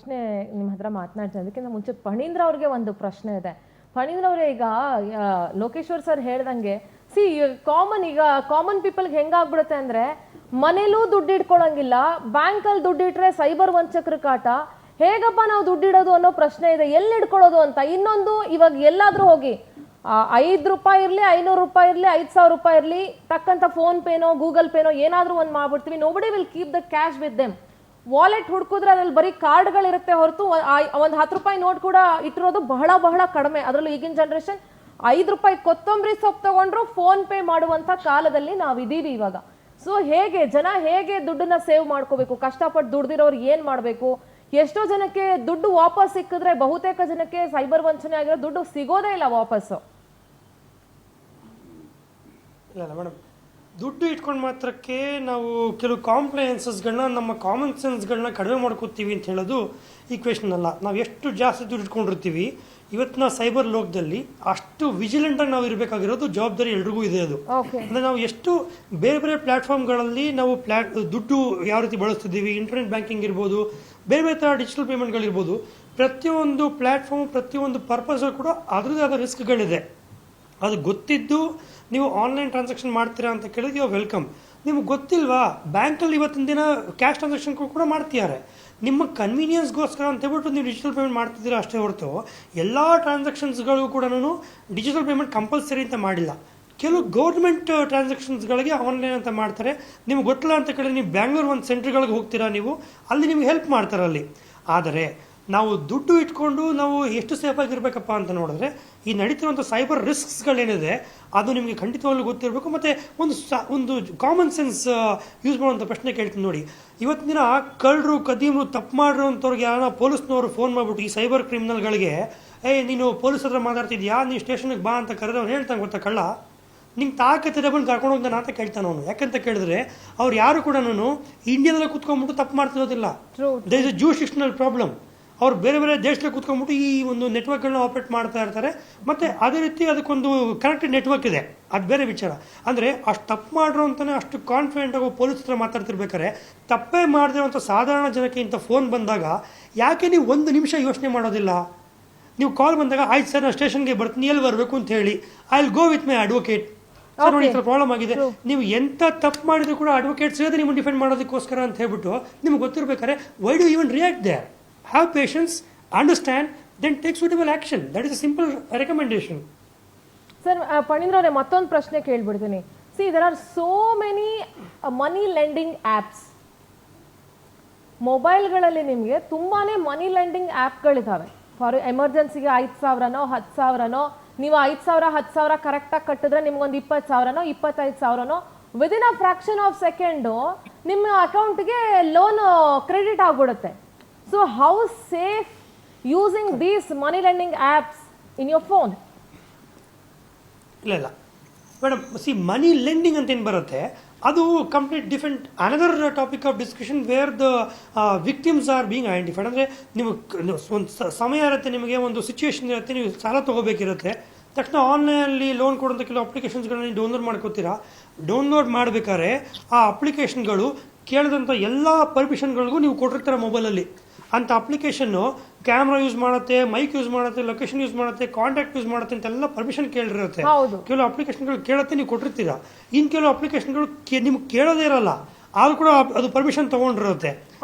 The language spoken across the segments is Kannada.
ಪ್ರಶ್ನೆ ನಿಮ್ಮ ಹತ್ರ ಮಾತನಾಡ್ತೀನಿ. ಅದಕ್ಕಿಂತ ಮುಂಚೆ ಫಣೀಂದ್ರ ಅವ್ರಿಗೆ ಒಂದು ಪ್ರಶ್ನೆ ಇದೆ. ಫಣೀಂದ್ರ ಅವರೇ, ಈಗ ಲೋಕೇಶ್ವರ್ ಸರ್ ಹೇಳ್ದಂಗೆ ಕಾಮನ್ ಪೀಪಲ್ಗೆ ಹೆಂಗಾಗ್ಬಿಡುತ್ತೆ ಅಂದ್ರೆ, ಮನೇಲೂ ದುಡ್ಡು ಇಟ್ಕೊಳಂಗಿಲ್ಲ, ಬ್ಯಾಂಕಲ್ಲಿ ದುಡ್ಡು ಇಟ್ರೆ ಸೈಬರ್ ವಂಚಕರ ಕಾಟ, ಹೇಗಪ್ಪ ನಾವು ದುಡ್ಡು ಇಡೋದು ಅನ್ನೋ ಪ್ರಶ್ನೆ ಇದೆ, ಎಲ್ಲಿ ಇಟ್ಕೊಳ್ಳೋದು ಅಂತ. ಇನ್ನೊಂದು, ಇವಾಗ ಎಲ್ಲಾದ್ರೂ ಹೋಗಿ ₹5 ಇರಲಿ, ₹500 ಇರಲಿ, ₹5,000 ಇರಲಿ, ತಕ್ಕಂತ ಫೋನ್ ಪೇನೋ ಗೂಗಲ್ ಪೇನೋ ಏನಾದ್ರೂ ಒಂದು ಮಾಡ್ಬಿಡ್ತೀವಿ. Nobody will keep the cash with them. Wallet ಹುಡ್ಕಿದ್ರೆ ಅದ್ರಲ್ಲಿ ಬರೀ ಕಾರ್ಡ್ಗಳಿರುತ್ತೆ ಹೊರತು ಒಂದು ₹10 ನೋಟ್ ಕೂಡ ಇಟ್ಟಿರೋದು ಬಹಳ ಬಹಳ ಕಡಿಮೆ. ಅದರಲ್ಲೂ ಈಗಿನ ಜನರೇಷನ್ ₹5 ಕೊತ್ತಂಬರಿ ಸೊಪ್ಪು ತಗೊಂಡ್ರು ಫೋನ್ ಪೇ ಮಾಡುವಂತ ಕಾಲದಲ್ಲಿ ನಾವಿದೀವಿ ಇವಾಗ. ಸೊ ಜನ ಹೇಗೆ ದುಡ್ಡನ್ನ ಸೇವ್ ಮಾಡ್ಕೋಬೇಕು, ಕಷ್ಟಪಟ್ಟು ದುಡ್ದಿರೋರು ಏನ್ ಮಾಡ್ಬೇಕು, ಎಷ್ಟೋ ಜನಕ್ಕೆ ದುಡ್ಡು ವಾಪಸ್ ಸಿಕ್ಕಿದ್ರೆ ಬಹುತೇಕ ಜನಕ್ಕೆ ಸೈಬರ್ ವಂಚನೆ ಆಗಿರೋ ದುಡ್ಡು ಸಿಗೋದೇ ಇಲ್ಲ ವಾಪಸ್ಸು. ಇಲ್ಲ ಮೇಡಮ್, ದುಡ್ಡು ಇಟ್ಕೊಂಡು ಮಾತ್ರಕ್ಕೆ ನಾವು ಕೆಲವು ಕಾಂಪ್ಲೈನ್ಸಸ್ಗಳನ್ನ, ನಮ್ಮ ಕಾಮನ್ ಸೆನ್ಸ್ಗಳನ್ನ ಕಡಿಮೆ ಮಾಡ್ಕೋತೀವಿ ಅಂತ ಹೇಳೋದು ಈ ಕ್ವೆಶನ್ ಅಲ್ಲ. ನಾವು ಎಷ್ಟು ಜಾಸ್ತಿ ದುಡ್ಡು ಇಟ್ಕೊಂಡಿರ್ತೀವಿ ಇವತ್ತಿನ ಸೈಬರ್ ಲೋಕದಲ್ಲಿ, ಅಷ್ಟು ವಿಜಿಲೆಂಟಾಗಿ ನಾವು ಇರಬೇಕಾಗಿರೋದು ಜವಾಬ್ದಾರಿ ಎಲ್ರಿಗೂ ಇದೆ. ಅದು ಅಂದರೆ ನಾವು ಎಷ್ಟು ಬೇರೆ ಬೇರೆ ಪ್ಲ್ಯಾಟ್ಫಾರ್ಮ್ಗಳಲ್ಲಿ ನಾವು ದುಡ್ಡು ಯಾವ ರೀತಿ ಬಳಸ್ತಿದ್ದೀವಿ, ಇಂಟರ್ನೆಟ್ ಬ್ಯಾಂಕಿಂಗ್ ಇರ್ಬೋದು, ಬೇರೆ ಬೇರೆ ಥರ ಡಿಜಿಟಲ್ ಪೇಮೆಂಟ್ಗಳಿರ್ಬೋದು, ಪ್ರತಿಯೊಂದು ಪ್ಲ್ಯಾಟ್ಫಾರ್ಮ್ ಪ್ರತಿಯೊಂದು ಪರ್ಪಸ್ ಕೂಡ ಅದರದ್ದೇ ಆದ ರಿಸ್ಕ್ಗಳಿದೆ. ಅದು ಗೊತ್ತಿದ್ದು ನೀವು ಆನ್ಲೈನ್ ಟ್ರಾನ್ಸಾಕ್ಷನ್ ಮಾಡ್ತೀರಾ ಅಂತ ಕೇಳಿದ್ರೆ ಯು ವೆಲ್ಕಮ್. ನಿಮ್ಗೆ ಗೊತ್ತಿಲ್ವಾ, ಬ್ಯಾಂಕಲ್ಲಿ ಇವತ್ತಿನ ದಿನ ಕ್ಯಾಶ್ ಟ್ರಾನ್ಸಾಕ್ಷನ್ ಕೂಡ ಮಾಡ್ತಿದ್ದಾರೆ. ನಿಮ್ಮ ಕನ್ವೀನಿಯನ್ಸ್ಗೋಸ್ಕರ ಅಂತ ಹೇಳ್ಬಿಟ್ಟು ನೀವು ಡಿಜಿಟಲ್ ಪೇಮೆಂಟ್ ಮಾಡ್ತಿದ್ದೀರಾ ಅಷ್ಟೇ ಹೊರತು ಎಲ್ಲ ಟ್ರಾನ್ಸಾಕ್ಷನ್ಸ್ಗಳಿಗೂ ಕೂಡ ಡಿಜಿಟಲ್ ಪೇಮೆಂಟ್ ಕಂಪಲ್ಸರಿ ಅಂತ ಮಾಡಿಲ್ಲ. ಕೆಲವು ಗೌರ್ಮೆಂಟ್ ಟ್ರಾನ್ಸಾಕ್ಷನ್ಸ್ಗಳಿಗೆ ಆನ್ಲೈನ್ ಅಂತ ಮಾಡ್ತಾರೆ. ನಿಮ್ಗೆ ಗೊತ್ತಿಲ್ಲ ಅಂತ ಕೇಳಿದ್ರೆ ನೀವು ಬ್ಯಾಂಗ್ಳೂರ್ ಒಂದು ಸೆಂಟ್ರ್ಗಳಿಗೆ ಹೋಗ್ತೀರಾ, ನೀವು ಅಲ್ಲಿ ನಿಮ್ಗೆ ಹೆಲ್ಪ್ ಮಾಡ್ತಾರೆ ಅಲ್ಲಿ. ಆದರೆ ನಾವು ದುಡ್ಡು ಇಟ್ಕೊಂಡು ನಾವು ಎಷ್ಟು ಸೇಫ್ ಆಗಿರ್ಬೇಕಪ್ಪ ಅಂತ ನೋಡಿದ್ರೆ, ಈ ನಡೀತಿರುವಂಥ ಸೈಬರ್ ರಿಸ್ಕ್ಸ್ಗಳೇನಿದೆ ಅದು ನಿಮಗೆ ಖಂಡಿತವಾಗ್ಲೂ ಗೊತ್ತಿರಬೇಕು. ಮತ್ತು ಒಂದು ಕಾಮನ್ ಸೆನ್ಸ್ ಯೂಸ್ ಮಾಡುವಂಥ ಪ್ರಶ್ನೆ ಕೇಳ್ತೀನಿ ನೋಡಿ. ಇವತ್ತಿನ ದಿನ ಕಳ್ಳರು ಕದೀಮರು ತಪ್ಪು ಮಾಡಿರೋಂಥವ್ರಿಗೆ ಯಾರೋ ಪೊಲೀಸ್ನವರು ಫೋನ್ ಮಾಡಿಬಿಟ್ಟು, ಈ ಸೈಬರ್ ಕ್ರಿಮಿನಲ್ಗಳಿಗೆ, ನೀನು ಪೊಲೀಸ್ ಹತ್ರ ಮಾತಾಡ್ತಿದ್ಯಾ, ನೀವು ಸ್ಟೇಷನ್ಗೆ ಬಾ ಅಂತ ಕರೆದ್ರೆ ಅವ್ನು ಹೇಳ್ತಾನೆ ಗೊತ್ತಾ, ಕಳ್ಳ ನಿಂಗೆ ತಾಕತ್ತಿದೆ ಬಂದು ಕರ್ಕೊಂಡು ಹೋಗ್ತಾನೆ ಅಂತ ಕೇಳ್ತಾನೆ ಅವನು. ಯಾಕಂತ ಕೇಳಿದ್ರೆ ಅವ್ರು ಯಾರು ಕೂಡ ಇಂಡಿಯಾದಲ್ಲೇ ಕೂತ್ಕೊಂಡ್ಬಿಟ್ಟು ತಪ್ಪು ಮಾಡ್ತಿರೋದಿಲ್ಲ. There is a jurisdictional problem. ಅವ್ರು ಬೇರೆ ಬೇರೆ ದೇಶದಲ್ಲಿ ಕೂತ್ಕೊಂಡ್ಬಿಟ್ಟು ಈ ಒಂದು ನೆಟ್ವರ್ಕ್ಗಳನ್ನ ಆಪರೇಟ್ ಮಾಡ್ತಾ ಇರ್ತಾರೆ. ಮತ್ತು ಅದೇ ರೀತಿ ಅದಕ್ಕೊಂದು ಕನೆಕ್ಟೆಡ್ ನೆಟ್ವರ್ಕ್ ಇದೆ, ಅದು ಬೇರೆ ವಿಚಾರ. ಅಂದರೆ ಅಷ್ಟು ತಪ್ಪು ಮಾಡ್ರು ಅಂತಲೇ ಅಷ್ಟು ಕಾನ್ಫಿಡೆಂಟ್ ಆಗಿ ಪೊಲೀಸ್ ಹತ್ರ ಮಾತಾಡ್ತಿರ್ಬೇಕಾರೆ, ತಪ್ಪೇ ಮಾಡದಿರುವಂಥ ಸಾಧಾರಣ ಜನಕ್ಕೆ ಇಂಥ ಫೋನ್ ಬಂದಾಗ ಯಾಕೆ ನೀವು 1 ನಿಮಿಷ ಯೋಚನೆ ಮಾಡೋದಿಲ್ಲ? ನೀವು ಕಾಲ್ ಬಂದಾಗ, ಆಯ್ತು ಸರ್ ನಾನು ಸ್ಟೇಷನ್ಗೆ ಬರ್ತೀನಿ, ಎಲ್ಲಿ ಬರಬೇಕು ಅಂತ ಹೇಳಿ, I will go with my advocate. Sir ನೋಡಿ ಈ ಥರ ಪ್ರಾಬ್ಲಮ್ ಆಗಿದೆ, ನೀವು ಎಂಥ ತಪ್ಪು ಮಾಡಿದ್ರು ಕೂಡ ಅಡ್ವೊಕೇಟ್ ಸಿಗದೆ ನಿಮ್ಮನ್ನು ಡಿಫೆಂಡ್ ಮಾಡೋದಕ್ಕೋಸ್ಕರ ಅಂತ ಹೇಳ್ಬಿಟ್ಟು ನಿಮ್ಗೆ ಗೊತ್ತಿರ್ಬೇಕಾದ್ರೆ, why do even react there? Have patience, understand, then take suitable action. That is a simple recommendation. Sir, Phanindra ಅವರೇ, ಮತ್ತೊಂದು ಪ್ರಶ್ನೆ ಕೇಳ್ಬಿಡ್ತೀನಿ. See, there are so many money lending apps. ಮೊಬೈಲ್ಗಳಲ್ಲಿ ನಿಮಗೆ ತುಂಬಾನೇ ಮನಿ ಲೆಂಡಿಂಗ್ ಆ್ಯಪ್ಗಳಿದ್ದಾವೆ. ಫಾರ್ ಎಮರ್ಜೆನ್ಸಿಗೆ 5,000ನೋ 10,000ನೋ, ನೀವು 5,000 10,000 ಕರೆಕ್ಟಾಗಿ ಕಟ್ಟಿದ್ರೆ ನಿಮ್ಗೊಂದು 20,000ನೋ 25,000ನೋ within a fraction of second ನಿಮ್ಮ ಅಕೌಂಟ್ಗೆ ಲೋನ್ ಕ್ರೆಡಿಟ್ ಆಗ್ಬಿಡುತ್ತೆ. So how safe using these money lending apps in your phone? ಇಲ್ಲ ಮೇಡಮ್, ಮನಿ ಲೆಂಡಿಂಗ್ ಅಂತ ಏನು ಬರುತ್ತೆ ಅದು complete different another topic of discussion where the victims are being identified. ಅಂದರೆ ನೀವು ಒಂದು ಸಮಯ ಇರುತ್ತೆ, ನಿಮಗೆ ಒಂದು ಸಿಚುವೇಶನ್ ಇರುತ್ತೆ, ನೀವು ಸಾಲ ತೊಗೋಬೇಕಿರುತ್ತೆ, ತಕ್ಷಣ ಆನ್ಲೈನಲ್ಲಿ ಲೋನ್ ಕೊಡುವಂಥ ಕೆಲವು ಅಪ್ಲಿಕೇಶನ್ಸ್ಗಳನ್ನ ನೀವು ಡೌನ್ಲೋಡ್ ಮಾಡ್ಕೋತೀರಾ. ಡೌನ್ಲೋಡ್ ಮಾಡಬೇಕಾದ್ರೆ ಆ ಅಪ್ಲಿಕೇಶನ್ಗಳು ಕೇಳಿದಂಥ ಎಲ್ಲ ಪರ್ಮಿಷನ್ಗಳಿಗೂ ನೀವು ಕೊಟ್ಟಿರ್ತೀರ ಮೊಬೈಲಲ್ಲಿ. ಅಂಥ ಅಪ್ಲಿಕೇಶನ್ನು ಕ್ಯಾಮ್ರಾ ಯೂಸ್ ಮಾಡುತ್ತೆ, ಮೈಕ್ ಯೂಸ್ ಮಾಡುತ್ತೆ, ಲೊಕೇಶನ್ ಯೂಸ್ ಮಾಡುತ್ತೆ, ಕಾಂಟ್ಯಾಕ್ಟ್ ಯೂಸ್ ಮಾಡುತ್ತೆ ಅಂತೆಲ್ಲ ಪರ್ಮಿಷನ್ ಕೇಳಿರುತ್ತೆ. ಕೆಲವು ಅಪ್ಲಿಕೇಶನ್ಗಳು ಕೇಳುತ್ತೆ, ನೀವು ಕೊಟ್ಟಿರ್ತೀರಾ. ಇನ್ನು ಕೆಲವು ಅಪ್ಲಿಕೇಶನ್ಗಳು ನಿಮ್ಗೆ ಕೇಳೋದೇ ಇರಲ್ಲ, ಆದ್ರೂ ಕೂಡ ಅದು ಪರ್ಮಿಷನ್ ತಗೊಂಡಿರುತ್ತೆ.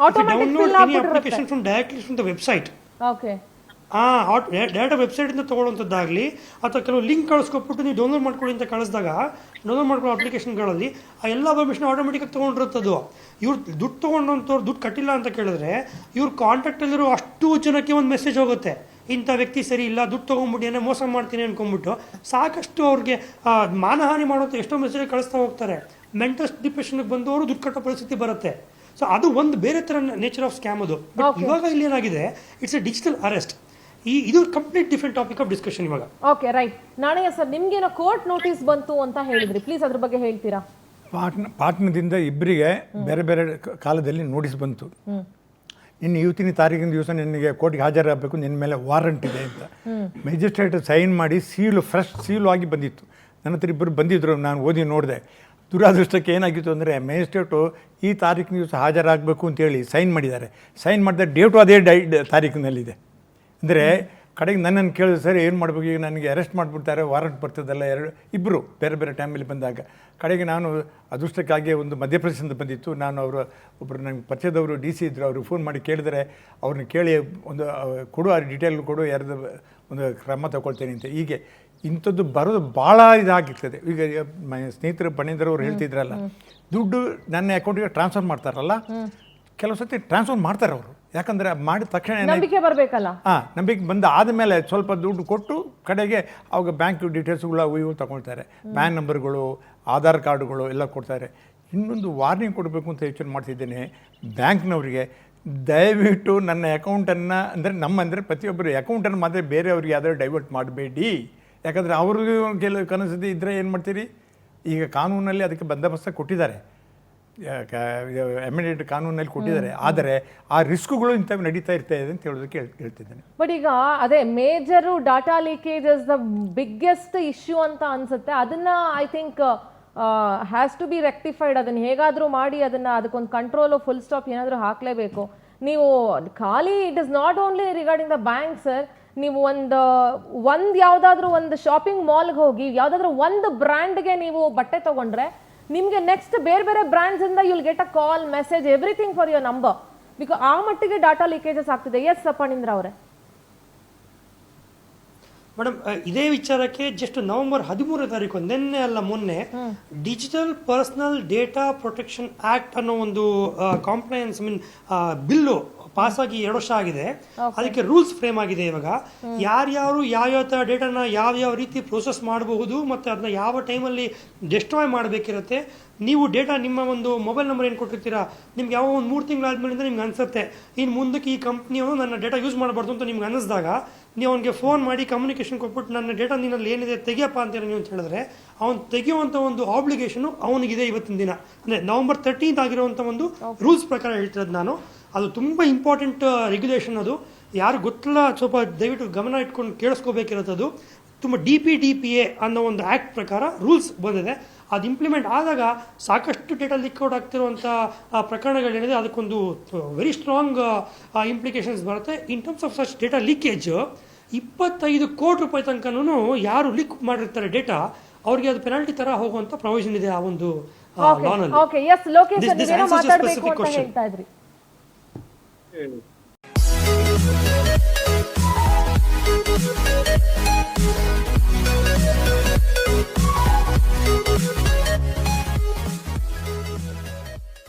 Download any application from directly from the website. Direct ವೆಬ್ಸೈಟಿಂದ ತೊಗೊಳ್ಳೋಂಥದ್ದಾಗಲಿ ಅಥವಾ ಕೆಲವು ಲಿಂಕ್ ಕಳಿಸ್ಕೊಟ್ಬಿಟ್ಟು ನೀವು ಡೌನ್ಲೋಡ್ ಮಾಡ್ಕೊಳ್ಳಿ ಅಂತ ಕಳಿಸಿದಾಗ, ಡೌನ್ಲೋಡ್ ಮಾಡ್ಕೊಳ್ಳೋ ಅಪ್ಲಿಕೇಶನ್ಗಳಲ್ಲಿ ಆ ಎಲ್ಲ ಪರ್ಮಿಷನ್ ಆಟೋಮೆಟಿಕಾಗಿ ತೊಗೊಂಡಿರುತ್ತದು. ಇವ್ರು ದುಡ್ಡು ತೊಗೊಂಡಂಥವ್ರು ದುಡ್ಡು ಕಟ್ಟಿಲ್ಲ ಅಂತ ಕೇಳಿದ್ರೆ, ಇವ್ರ ಕಾಂಟ್ಯಾಕ್ಟಲ್ಲಿರೋ ಅಷ್ಟು ಜನಕ್ಕೆ ಒಂದು ಮೆಸೇಜ್ ಹೋಗುತ್ತೆ, ಇಂಥ ವ್ಯಕ್ತಿ ಸರಿ ಇಲ್ಲ, ದುಡ್ಡು ತೊಗೊಂಡ್ಬಿಟ್ಟು ಮೋಸ ಮಾಡ್ತೀನಿ ಅನ್ಕೊಂಡ್ಬಿಟ್ಟು ಸಾಕಷ್ಟು ಅವ್ರಿಗೆ ಮಾನಹಾನಿ ಮಾಡುವಂಥ ಎಷ್ಟೋ ಮೆಸೇಜ್ ಕಳಿಸ್ತಾ ಹೋಗ್ತಾರೆ. ಮೆಂಟಲ್ ಡಿಪ್ರೆಷನ್ಗೆ ಬಂದವರು ದುಡ್ಡು ಕಟ್ಟೋ ಪರಿಸ್ಥಿತಿ ಬರುತ್ತೆ. ಸೊ ಅದು ಒಂದು ಬೇರೆ ಥರ ನೇಚರ್ ಆಫ್ ಸ್ಕ್ಯಾಮ್ ಅದು. ಬಟ್ ಇವಾಗ ಇಲ್ಲಿ ಏನಾಗಿದೆ, ಇಟ್ಸ್ ಎ ಡಿಜಿಟಲ್ ಅರೆಸ್ಟ್. ಇದು complete different topic of discussion ಇವಾಗ. Okay, right. ನಾಣಯ್ಯ ಸರ್, ನಿಮ್ಗೇನೋ ಕೋರ್ಟ್ ನೋಟಿಸ್ ಬಂತು ಅಂತ ಹೇಳಿದ್ರಿ, ಪ್ಲೀಸ್ ಅದ್ರ ಬಗ್ಗೆ ಹೇಳ್ತೀರಾ? ಪಾಟ್ನದಿಂದ ಇಬ್ಬರಿಗೆ ಬೇರೆ ಬೇರೆ ಕಾಲದಲ್ಲಿ ನೋಟಿಸ್ ಬಂತು. ನಿನ್ನ ಇವತ್ತಿನ ತಾರೀಕಿನ ದಿವಸ ನಿನಗೆ ಕೋರ್ಟ್ಗೆ ಹಾಜರಾಗಬೇಕು, ನಿನ್ನ ಮೇಲೆ ವಾರಂಟ್ ಇದೆ ಅಂತ ಮ್ಯಾಜಿಸ್ಟ್ರೇಟ್ ಸೈನ್ ಮಾಡಿ ಫ್ರೆಶ್ ಸೀಲು ಆಗಿ ಬಂದಿತ್ತು. ನನ್ನ ಹತ್ರ ಇಬ್ಬರು ಬಂದಿದ್ದರು, ನಾನು ಓದಿ ನೋಡಿದೆ. ದುರಾದೃಷ್ಟಕ್ಕೆ ಏನಾಗಿತ್ತು ಅಂದರೆ ಮ್ಯಾಜಿಸ್ಟ್ರೇಟು ಈ ತಾರೀಕಿನ ದಿವಸ ಹಾಜರಾಗಬೇಕು ಅಂತೇಳಿ ಸೈನ್ ಮಾಡಿದ್ದಾರೆ. ಸೈನ್ ಮಾಡಿದ ಡೇಟು ಅದೇ ತಾರೀಕಿನಲ್ಲಿದೆ. ಅಂದರೆ ಕಡೆಗೆ ನನ್ನನ್ನು ಕೇಳಿದ್ರು, ಸರ್ ಏನು ಮಾಡಬೇಕು, ಈಗ ನನಗೆ ಅರೆಸ್ಟ್ ಮಾಡಿಬಿಡ್ತಾರೆ, ವಾರಂಟ್ ಬರ್ತದಲ್ಲ, ಇಬ್ಬರು ಬೇರೆ ಬೇರೆ ಟೈಮಲ್ಲಿ ಬಂದಾಗ. ಕಡೆಗೆ ನಾನು ಅದೃಷ್ಟಕ್ಕಾಗಿ ಒಂದು ಮಧ್ಯಪ್ರದೇಶದಿಂದ ಬಂದಿತ್ತು, ನಾನು ಒಬ್ಬರು ನನಗೆ ಪರಿಚಯದವರು DC ಇದ್ದರು, ಅವ್ರಿಗೆ ಫೋನ್ ಮಾಡಿ ಕೇಳಿದರೆ ಅವ್ರನ್ನ ಕೇಳಿ ಒಂದು ಕೊಡು, ಆ ಡೀಟೇಲ್ ಕೊಡು, ಯಾರ್ದು ಒಂದು ಕ್ರಮ ತಗೊಳ್ತೇನೆ ಅಂತ. ಹೀಗೆ ಇಂಥದ್ದು ಬರೋದು ಭಾಳ ಇದಾಗಿರ್ತದೆ. ಈಗ ಸ್ನೇಹಿತರು ಪಣೀಂದ್ರವ್ರು ಹೇಳ್ತಿದ್ರಲ್ಲ, ದುಡ್ಡು ನನ್ನ ಅಕೌಂಟಿಗೆ ಟ್ರಾನ್ಸ್ಫರ್ ಮಾಡ್ತಾರಲ್ಲ, ಕೆಲವು ಸತಿ ಟ್ರಾನ್ಸ್ಫರ್ ಮಾಡ್ತಾರೆ ಅವರು. ಯಾಕಂದರೆ ಮಾಡಿದ ತಕ್ಷಣ ನಂಬಿಕೆ ಬರಬೇಕಲ್ಲ, ನಂಬಿಕೆ ಬಂದ ಆದಮೇಲೆ ಸ್ವಲ್ಪ ದುಡ್ಡು ಕೊಟ್ಟು ಕಡೆಗೆ ಅವಾಗ ಬ್ಯಾಂಕ್ ಡೀಟೇಲ್ಸ್ಗಳು ಇವು ತಗೊಳ್ತಾರೆ, ಪ್ಯಾನ್ ನಂಬರ್ಗಳು, ಆಧಾರ್ ಕಾರ್ಡುಗಳು ಎಲ್ಲ ಕೊಡ್ತಾರೆ. ಇನ್ನೊಂದು ವಾರ್ನಿಂಗ್ ಕೊಡಬೇಕು ಅಂತ ಯೋಚನೆ ಮಾಡ್ತಿದ್ದೇನೆ ಬ್ಯಾಂಕ್ನವರಿಗೆ, ದಯವಿಟ್ಟು ನನ್ನ ಅಕೌಂಟನ್ನು ಅಂದರೆ ಪ್ರತಿಯೊಬ್ಬರು ಅಕೌಂಟನ್ನು ಮಾತ್ರ ಬೇರೆಯವ್ರಿಗೆ ಯಾವ್ದಾದ್ರು ಡೈವರ್ಟ್ ಮಾಡಬೇಡಿ. ಯಾಕಂದರೆ ಅವ್ರಿಗೂ ಕೆಲವು ಕನಸದಿ ಇದ್ದರೆ ಏನು ಮಾಡ್ತೀರಿ. ಈಗ ಕಾನೂನಲ್ಲಿ ಅದಕ್ಕೆ ಬಂದೋಬಸ್ತ ಕೊಟ್ಟಿದ್ದಾರೆ, ಅಮೆಂಡೆಡ್ ಕಾನೂನಲ್ಲಿ ಕೊಟ್ಟಿದ್ದಾರೆ. ಆದರೆ ಆ ರಿಸ್ಕ್ಗಳು ಇಂಥವು ನಡೀತಾ ಇರ್ತದೆ ಅಂತ ಹೇಳೋದಕ್ಕೆ ಹೇಳ್ತಿದ್ದೇನೆ. ಬಟ್ ಈಗ ಅದೇ major data leakage is the biggest issue ಅಂತ ಅನ್ಸುತ್ತೆ. ಅದನ್ನ I think has to be rectified. ಅದನ್ನ ಹೇಗಾದರೂ ಮಾಡಿ ಅದಕ್ಕೊಂದು ಕಂಟ್ರೋಲು, ಫುಲ್ ಸ್ಟಾಪ್ ಏನಾದರೂ ಹಾಕಲೇಬೇಕು. ನೀವು ಖಾಲಿ it is not only regarding the bank sir. ನೀವು ಒಂದು ಯಾವುದಾದ್ರೂ ಒಂದು ಶಾಪಿಂಗ್ ಮಾಲ್ಗೆ ಹೋಗಿ ಯಾವುದಾದ್ರೂ ಒಂದು ಬ್ರ್ಯಾಂಡ್ಗೆ ನೀವು ಬಟ್ಟೆ ತಗೊಂಡ್ರೆ ನಿಮಗೆ ನೆಕ್ಸ್ಟ್ ಬೇರೆ ಬೇರೆ ಬ್ರ್ಯಾಂಡ್ಸ್ ಇಂದ you'll get a call, message, everything for your number. Because ಆ ಮಟ್ಟಿಗೆ ಡಾಟಾ ಲೀಕೇಜಸ್ ಆಗ್ತಿದೆ. ಎಸ್ ಪಣೀಂದ್ರ ಅವರೇ. ಮೇಡಮ್, ಇದೇ ವಿಚಾರಕ್ಕೆ ಜಸ್ಟ್ ನವೆಂಬರ್ 13 ನಿನ್ನೆ ಅಲ್ಲ ಮೊನ್ನೆ digital personal data protection act ಅನ್ನೋ ಒಂದು ಕಾಂಪ್ಲೈನ್ಸ್ ಬಿಲ್ಲು ಪಾಸ್ ಆಗಿ 2 ವರ್ಷ ಆಗಿದೆ. ಅದಕ್ಕೆ ರೂಲ್ಸ್ ಫ್ರೇಮ್ ಆಗಿದೆ. ಇವಾಗ ಯಾರ್ಯಾರು ಯಾವ್ಯಾವ ತರ ಡೇಟಾನ ಯಾವ್ಯಾವ ರೀತಿ ಪ್ರೋಸೆಸ್ ಮಾಡಬಹುದು ಮತ್ತೆ ಅದನ್ನ ಯಾವ ಟೈಮಲ್ಲಿ ಡೆಸ್ಟ್ರಾಯ್ ಮಾಡಬೇಕಿರುತ್ತೆ. ನೀವು ಡೇಟಾ ನಿಮ್ಮ ಒಂದು ಮೊಬೈಲ್ ನಂಬರ್ ಏನು ಕೊಟ್ಟಿರ್ತೀರಾ, ನಿಮ್ಗೆ ಯಾವ ಒಂದು 3 ತಿಂಗಳಾದ್ಮೇಲಿಂದ ನಿಮ್ಗೆ ಅನ್ಸುತ್ತೆ ಇನ್ನು ಮುಂದಕ್ಕೆ ಈ ಕಂಪ್ನಿಯವರು ನನ್ನ ಡೇಟಾ ಯೂಸ್ ಮಾಡಬಾರ್ದು ಅಂತ ನಿಮ್ಗೆ ಅನ್ನಿಸಿದಾಗ ನೀವು ಅವ್ನಿಗೆ ಫೋನ್ ಮಾಡಿ ಕಮ್ಯುನಿಕೇಶನ್ ಕೊಟ್ಬಿಟ್ಟು ನನ್ನ ಡೇಟಾ ನಿನ್ನಲ್ಲಿ ಏನಿದೆ ತೆಗಿಯಪ್ಪ ಅಂತೀರ ನೀವು ಅಂತ ಹೇಳಿದ್ರೆ ಅವ್ನು ತೆಗೆಯುವಂಥ ಒಂದು ಆಬ್ಲಿಗೇಷನು ಅವನಿಗಿದೆ ಇವತ್ತಿನ ದಿನ. ಅಂದರೆ ನವೆಂಬರ್ 13 ಆಗಿರುವಂಥ ಒಂದು ರೂಲ್ಸ್ ಪ್ರಕಾರ ಹೇಳ್ತಿರೋದು ನಾನು. ಅದು ತುಂಬ ಇಂಪಾರ್ಟೆಂಟ್ ರೆಗ್ಯುಲೇಷನ್. ಅದು ಯಾರು ಗೊತ್ತಿಲ್ಲ ಸ್ವಲ್ಪ ದಯವಿಟ್ಟು ಗಮನ ಇಟ್ಕೊಂಡು ಕೇಳಿಸ್ಕೋಬೇಕಿರುತ್ತೆ. ಅದು ತುಂಬ DPDPA ಅನ್ನೋ ಒಂದು ಆ್ಯಕ್ಟ್ ಪ್ರಕಾರ ರೂಲ್ಸ್ ಬಂದಿದೆ. ಅದು ಇಂಪ್ಲಿಮೆಂಟ್ ಆದಾಗ ಸಾಕಷ್ಟು ಡೇಟಾ ಲೀಕ್ಔಟ್ ಆಗ್ತಿರುವಂಥ ಪ್ರಕರಣಗಳೇನಿದೆ ಅದಕ್ಕೊಂದು ವೆರಿ ಸ್ಟ್ರಾಂಗ್ ಇಂಪ್ಲಿಕೇಶನ್ಸ್ ಬರುತ್ತೆ. In terms of such data leakage 25 ಕೋಟಿ ರೂಪಾಯಿ ತನಕನೂ ಯಾರು ಲೀಕ್ ಮಾಡಿರ್ತಾರೆ ಡೇಟಾ ಅವ್ರಿಗೆ ಅದು ಪೆನಾಲ್ಟಿ ತರ ಹೋಗುವಂತ ಪ್ರೊವಿಷನ್ ಇದೆ ಆ ಒಂದು ಲಾನಲ್ಲಿ. ಓಕೆ, ಎಸ್ ಲೋಕೇಶ್ ನೀವೇನೋ ಮಾತಾಡಬೇಕು ಅಂತ ಹೇಳ್ತಾ ಇದ್ರಿ.